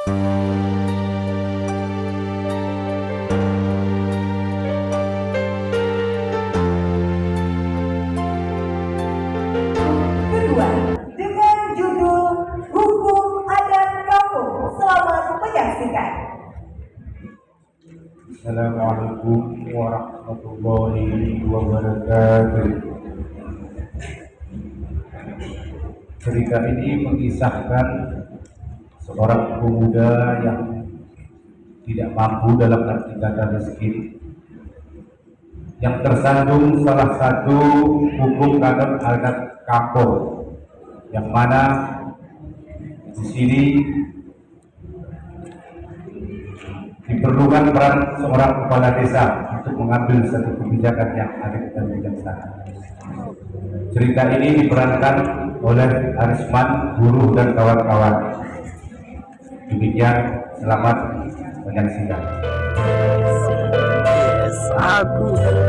Kedua, dengan judul Hukum Adat Kampung. Selamat menyaksikan. Assalamualaikum warahmatullahi wabarakatuh. Cerita ini mengisahkan seorang pemuda yang tidak mampu dalam arti kata miskin, yang tersandung salah satu hukum kanon adat kampung, yang mana di sini diperlukan peran seorang kepala desa untuk mengambil satu kebijakan yang adil dan bijaksana. Cerita ini diperankan oleh Arisman, Guru, dan kawan-kawan. Demikian, selamat menyaksikan. Aku Aku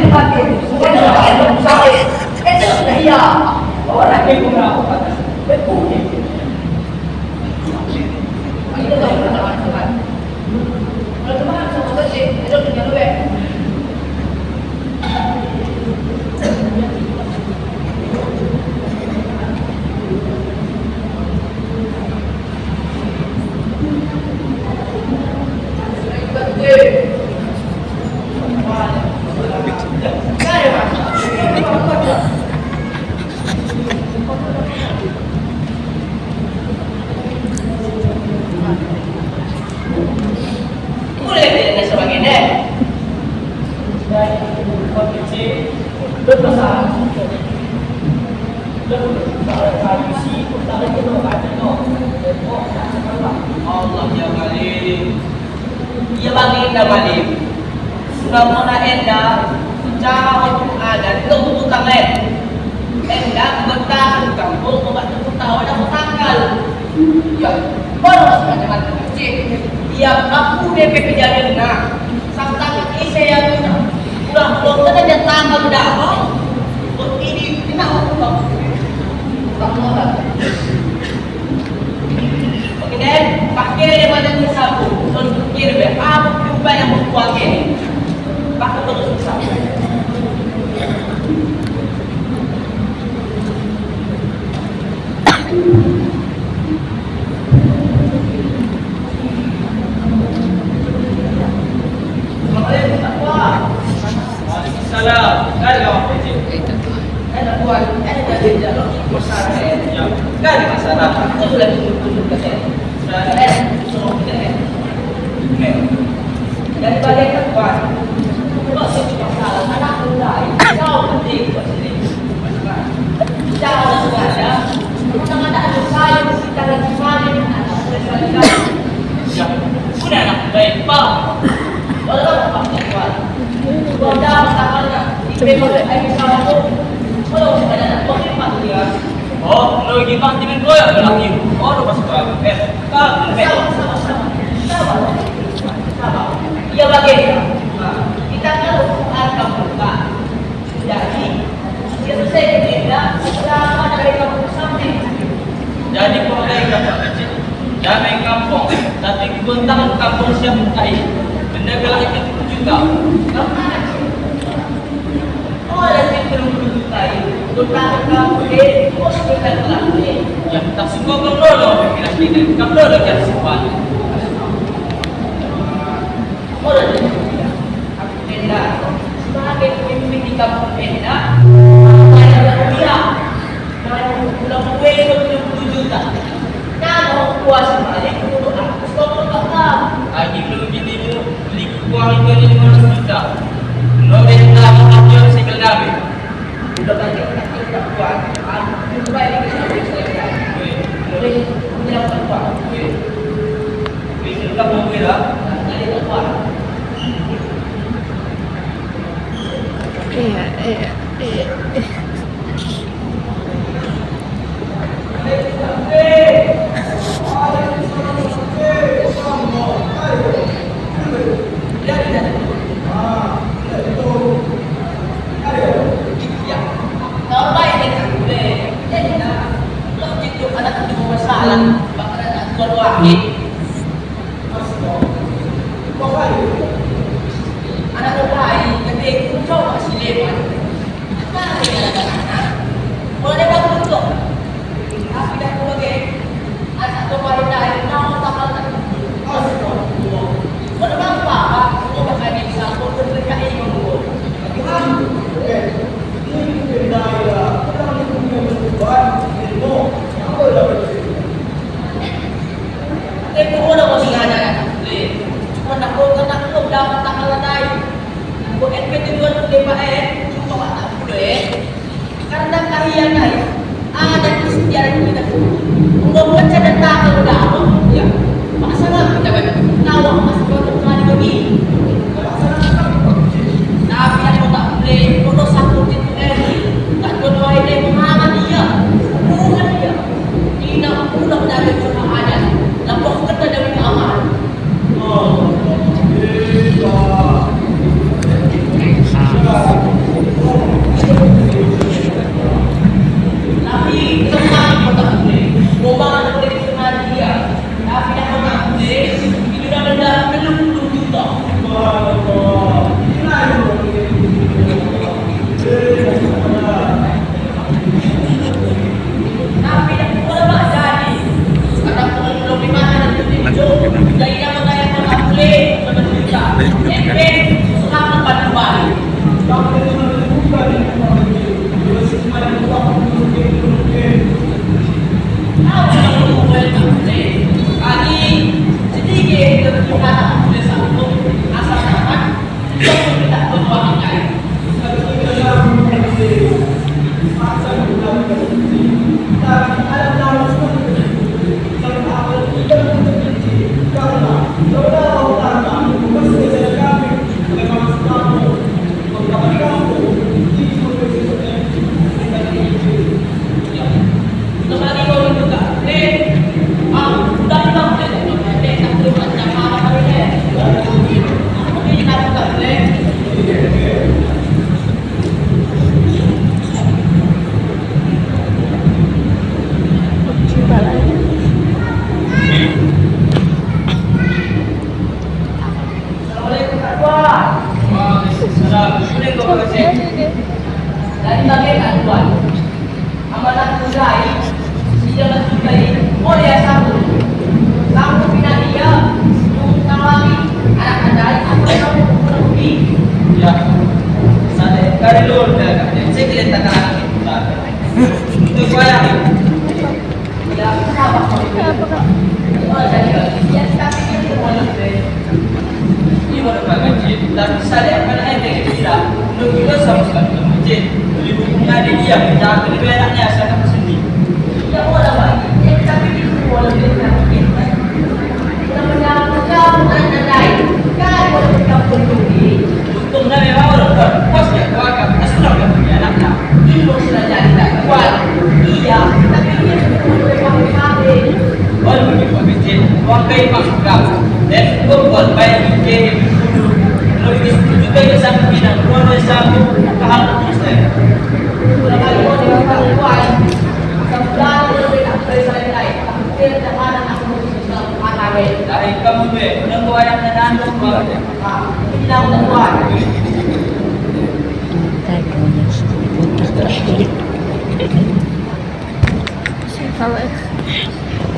dipakai. Bukan orang saya. Itu sudah ya. Orang yang berapa kata. Betul. Itu kan teman-teman. Kalau teman sama saja, itu punya lebih. Allah ya Malik, ya baginda Malik, sudah mana enda, cara untuk ada itu utang lain, enda bertahan kampung, obat itu tahu ada tanggal, ya, baru macam kecil, ya aku DP kejadian nak, sampai isi yang udah belum ada tanggal dah, ini kita utang orang. Kemudian pakai dia macam ni sapu, untuk kira apa juga yang membuat ini, pakai terus sapu. Waalaikumsalam. Kali awak kecil. Ada buat, ada jalan masalah ya. Kali masalah. Itu boleh tunjuk ke saya. Dari balik tempat, kalau saya cuma salah, anak mulai jauh penting buat sini. Jauh sudah ada, teman-teman ada saya kita lagi main, anak saya lagi. Ya, sudah anak baik pak. Walau apa buat, sudah masalahnya. Ibu saya salah tu, kalau sudah ada apa dia. Oh, lo lagi pak dengan gue ya, lagi. Oh, lo masuk ke iya bagaimana? Kita kalau akan buka, jadi itu saya berbeda selama dari kampung sampai. Jadi kalau dari kampung kecil, dari kampung, tapi kebentangan kampung siap bukai, benda gelang itu juga. Kampung oh ada yang belum bukai, bukan kampung ini, bos bukan kampung ini. Yang tak semua berdoa, kira-kira kampung doa yang simpan. Orang aku benda sebagai pemimpin di kampung benda saya dia dan pulang kue 20 juta kalau puas balik untuk aku stop tetap lagi belum gini beli uang itu 500 juta lo benda mengajar segel nabi udah banyak kita buat aku baik di sana boleh menyelamatkan uang kita mau bilang dari uang. Iya. Boleh dah tutup. Tapi dah sebagai anak kemarin dah, Dari bagian aduan, amanah budaya, siapa budaya, oh ya satu, kamu pindah dia, yang lagi, anak anda, apa kamu lebih? Ya, saya kali dulu dah, saya tidak tak akan kita. Itu saya. Ya, kenapa kau itu? Oh, jadi ya, tapi itu semua lebih. Ini mana bagai, tapi saya akan ada tidak, lebih sama sekali. Beli bukunya dia, jangan beli benaknya, saya akan sendiri. Ya boleh lagi, ya tapi itu boleh beli mungkin. Kamu anda lain, kan boleh kamu beli. Untungnya memang orang bos ya, keluarga, asal orang punya anaknya. Ilmu sudah jadi tak kuat. Iya, tapi dia sudah boleh pakai HP. Boleh bagi pemimpin, uang bayi masuk kamu. Dan buat bayi bikin dulu. Kalau ini juga yang sampai pinang, kalau sampai kahal saya. Sudah kali mau dibuka kuat. Sebulan lebih tak boleh lain. Tapi jangan aku bisa anak dari kamu deh, menunggu ayam dan anak banget. Ini tidak kuat.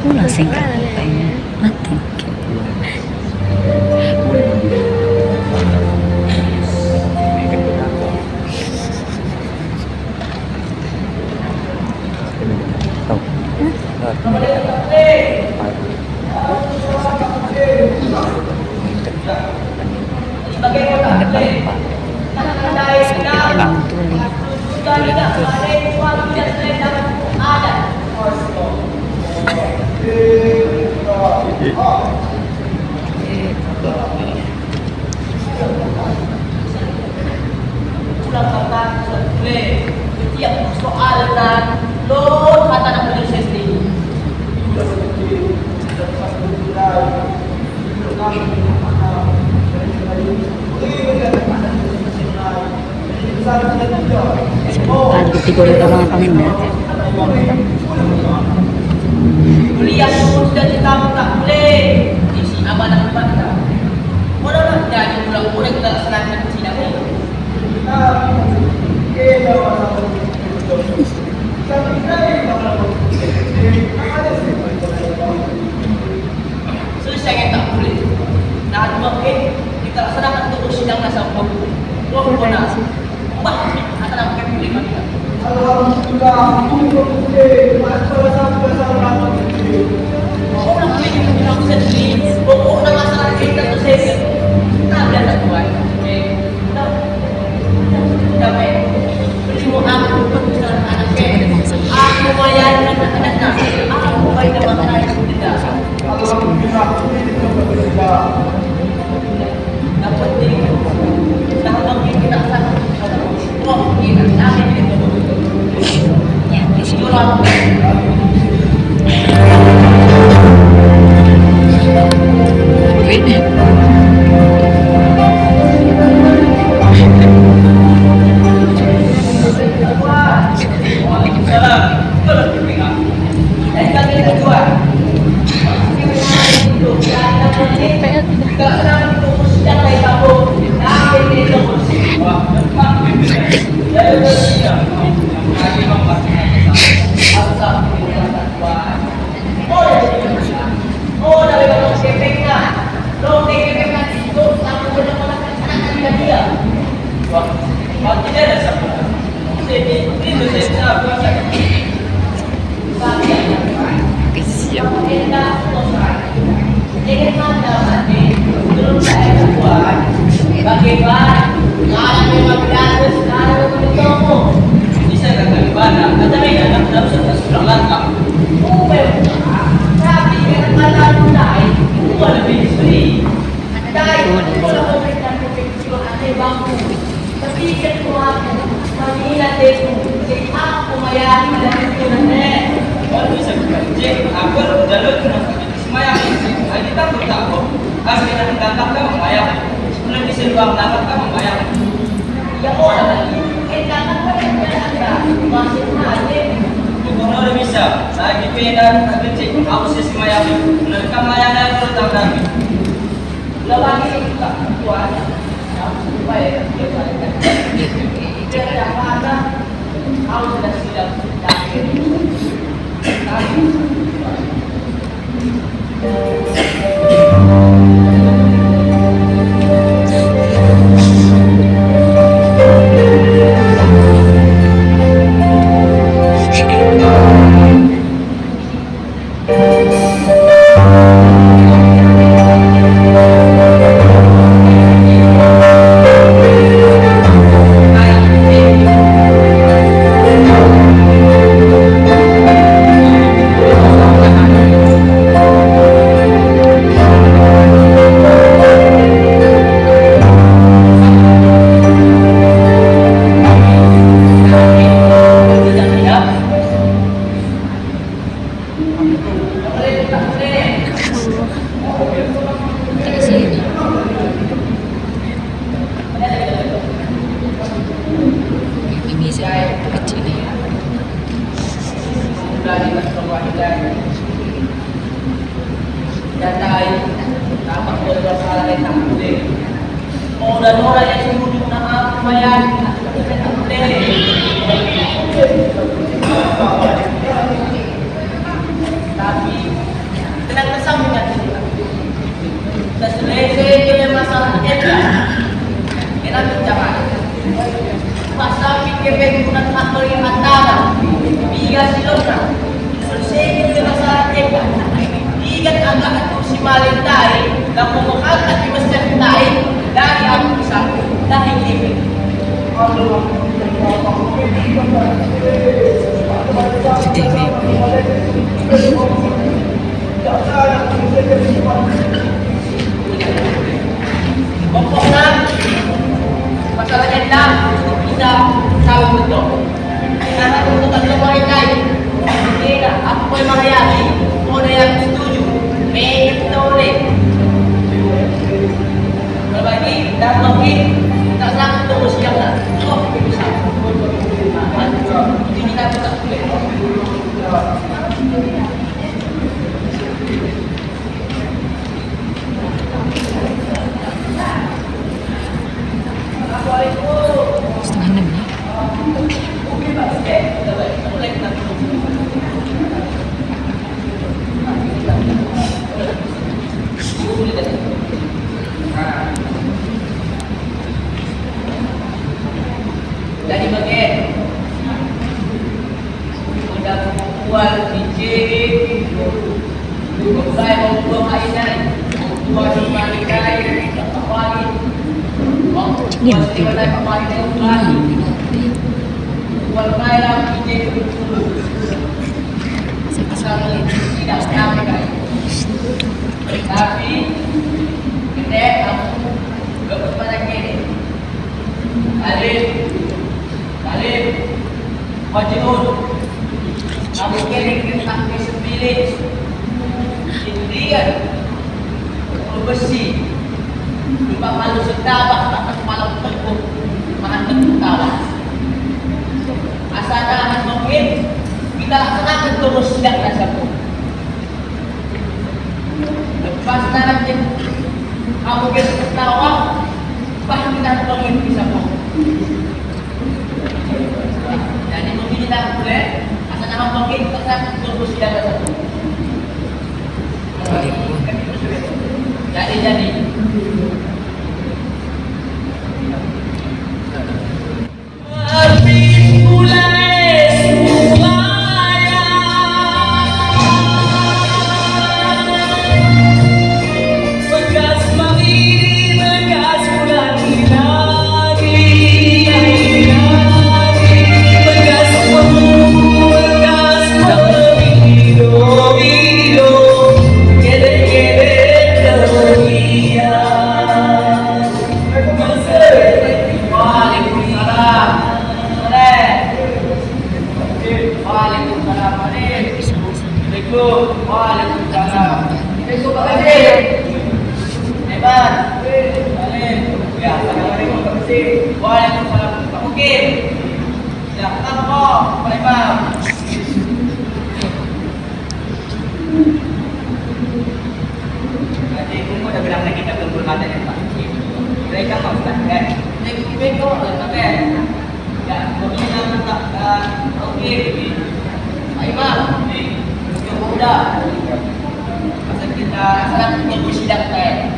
Kulang singkat mati. Pulang kata setiap soal dan lo kata nak beli sendiri. Pagi tiga orang panginda. Kuliah pun sudah kamu tak boleh. Isi abang nak baca. Orang nak jadi pulang boleh kita laksanakan di sini. Selesai yang tak boleh. Nah, mungkin kita laksanakan untuk sidang nasa buku. Wah, benar. Bah, akan apa yang boleh kita? Orang ini bilang sedih. Pokoknya masalah kita tu saya. Tak ada tak buat. Damai. Berimu aku kebesaran anak saya. Aku bayar anak-anaknya. Aku bayar makanan yang tidak. Dapat dia. Dah bagi kita satu. Oh, kita sampai itu. Ya, di sini. Jualan. Waalaikumsalam. Kalau dipingat. Dan kami kita jual. Kalau senang itu sedang baik kamu. Nah, ini itu. Wah, depan. Jadi bersiap. Lagi membaca. Asal kita buat. Oh, dari kalau kepengnya. Lo kepengnya itu aku benar-benar anak dia. Wah, tidak ada siapa. Ini saya baca. Siap. Bagaimana? Kalau memang gratis, kalau bertemu, bisa kata di mana? Kata mereka dalam sudah lengkap. Tapi kadang-kadang naik itu lebih sulit. Naik kalau memberikan kecil ada bangku. Tapi kedua, mengingat itu, aku mayani dan itu nanti. Kalau bisa kerja, aku jalur kenapa semayang ini? Kita bertakwa. Asli dan datang ke membayar. Sebelum diseluang datang ke membayar. Ya orang lagi. Datang ke anda masih aja. Gubernur bisa. Lagi pedan kecil. Aku sih semayang. Mereka mayang dan berdatang lagi. Lagi kita tuan. Supaya dia balik. Dia ada Kau sudah siap terakhir. Dan orang yang sembunyi nak bayar tak boleh. Tapi tenang kesambungan dan selesai dengan masalah etika kita bicara pasal fikir penggunaan hak antara tiga silona selesai dengan masalah etika tiga agak kursi malintai dan mengangkat di mesin tai dari aku satu dari ini. Pokoknya masalah endang kita tahu betul. Karena untuk tak mereka tidak apa yang menghayati, ada yang setuju, betul. Berbagi dan mungkin tak sangat terus yang nak. Oh, bisa. Ini kita tak boleh. Setengah 6 ya. Dari bagian udah buat DJ saya mau buat mainan buat mainan apa lagi Ini buat mainan DJ dulu tidak sampai tapi kita aku gak berpada kini Alif Majnun kamu kini kita sembilan Indian besi lima malu sedabak tak malam teguh makan teguh tawa asalkan mungkin kita laksanakan terus tidak rasa pun lepas nanti kamu kira ketawa bahkan kita mungkin bisa pun jadi mungkin kita boleh asalkan mungkin kita terus tidak rasa pun jadi Waalaikumsalam. Oke. Ya, apa? Baik. Jadi kamu udah bilang lagi kita belum berkata Pak. Mereka mau kan? Jadi mereka orang tapi ya, kemudian tak ini. Ayo mah, coba udah. Masa kita sangat bersidang teh.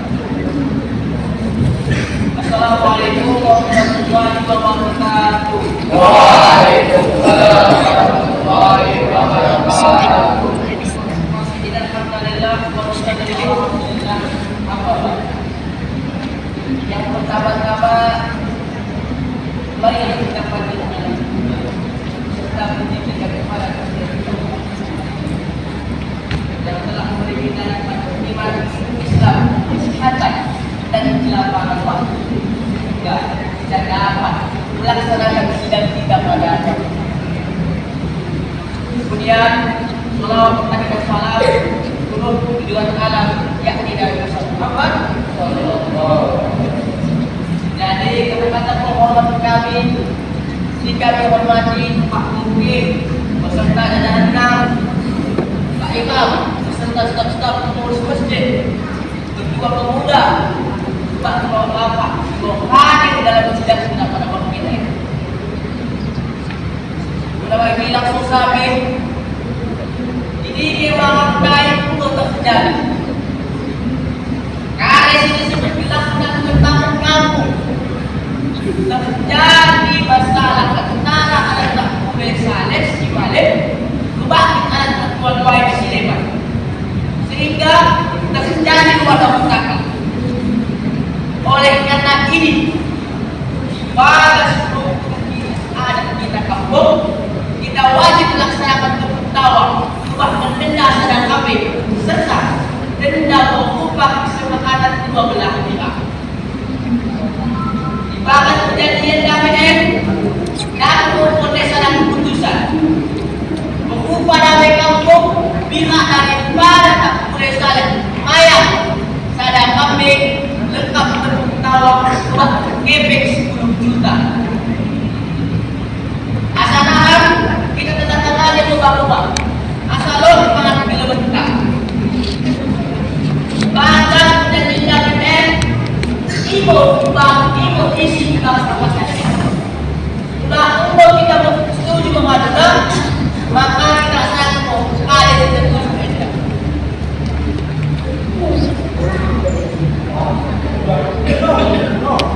Assalamualaikum warahmatullahi wabarakatuh. Waalaikumsalam warahmatullahi wabarakatuh. Alhamdulillah, alhamdulillah. Apa? Yang pertama-tama, mari kita panggilkan serta menjadikan kepada yang telah memberi kita iman Islam, kesehatan dan kelapangan waktu. Dan dapat melaksanakan sidang kita pada kemudian selawat dan salam turun tujuan alam yakni dari Muhammad sallallahu. Jadi kepada penghormatan kami, jika dihormati Pak Mufti beserta jajaran Pak Imam beserta staf-staf pengurus masjid, ketua pemuda, Pak Bapak, hadir dalam sidang kita pada waktu ini. Sudah bilang susah ini memang baik untuk terjadi. Karena ini seperti lakukan tentang kamu terjadi masalah antara anak Muhammad Saleh si Balik kebangkit anak Tuan Wahid Sileman sehingga terjadi kewajiban. Oleh karena ini pada seluruh adat kita kampung kita wajib melaksanakan tawaf bahkan denda sedang kami serta denda mengubah kesepakatan kedua belah pihak. Bahkan perjanjian KPN dan maupun desa dan keputusan mengubah damai kampung pihak daripada tak boleh saling mayat sadar kambing lengkap tertawa buat gebek 10 juta. Asanahan kita tetap aja lubang-lubang. Asalun pangan bila bentak. Bahkan dan KPN ibu isi kita sama-sama. Nah, untuk kita setuju mengajukan, maka kita sanggup kali setuju saja.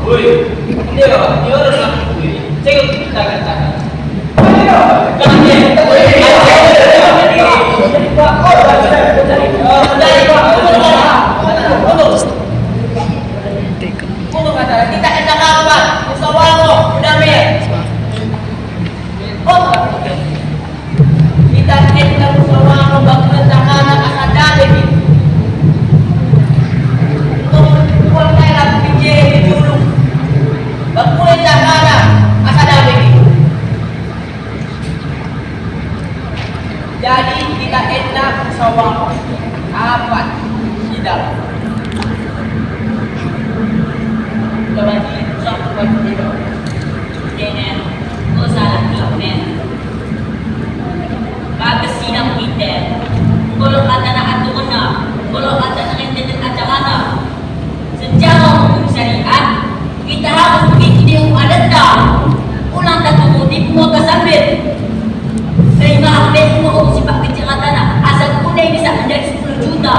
Woi, dia orang nak woi. Cek kita kata. Ayo, kita hendak apa? Musyawarah damai. Oh, kita hendak musyawarah bagi rencana akan damai. Tuan saya pikir dulu. Bagi rencana akan damai. Jadi kita hendak musyawarah apa? Tidak. Kemudian satu buat itu, dengan usaha kita, bagus sidang kita. Kalau kata nak atur mana, kalau kata nak intens acara, secara hukum syariat kita harus pergi ada dah. Ulang tak kemudian semua kesambit. Sehingga ambil semua hukum sifat kejahatan asal kuning bisa menjadi 10 juta.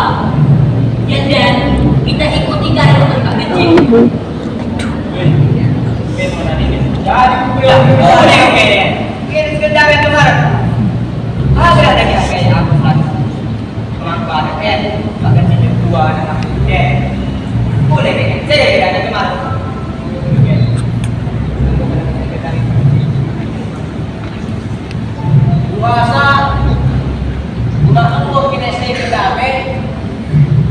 Dan kita ikuti gaya untuk kecil. Oke. Kirim sekedar yang kemarin. Ada lagi kayak aku kan. Kemanfaat kan. Bahkan sejak 2 anak kan. Boleh kan? Saya ada kemarin. Puasa bulan Allah kita selesai damai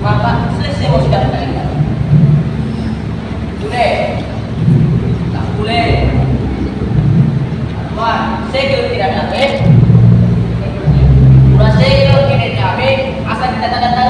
maka selesai mau sudah tadi. Tak boleh. Wah, saya tidak damai. Udah saya tidak damai asal kita tanda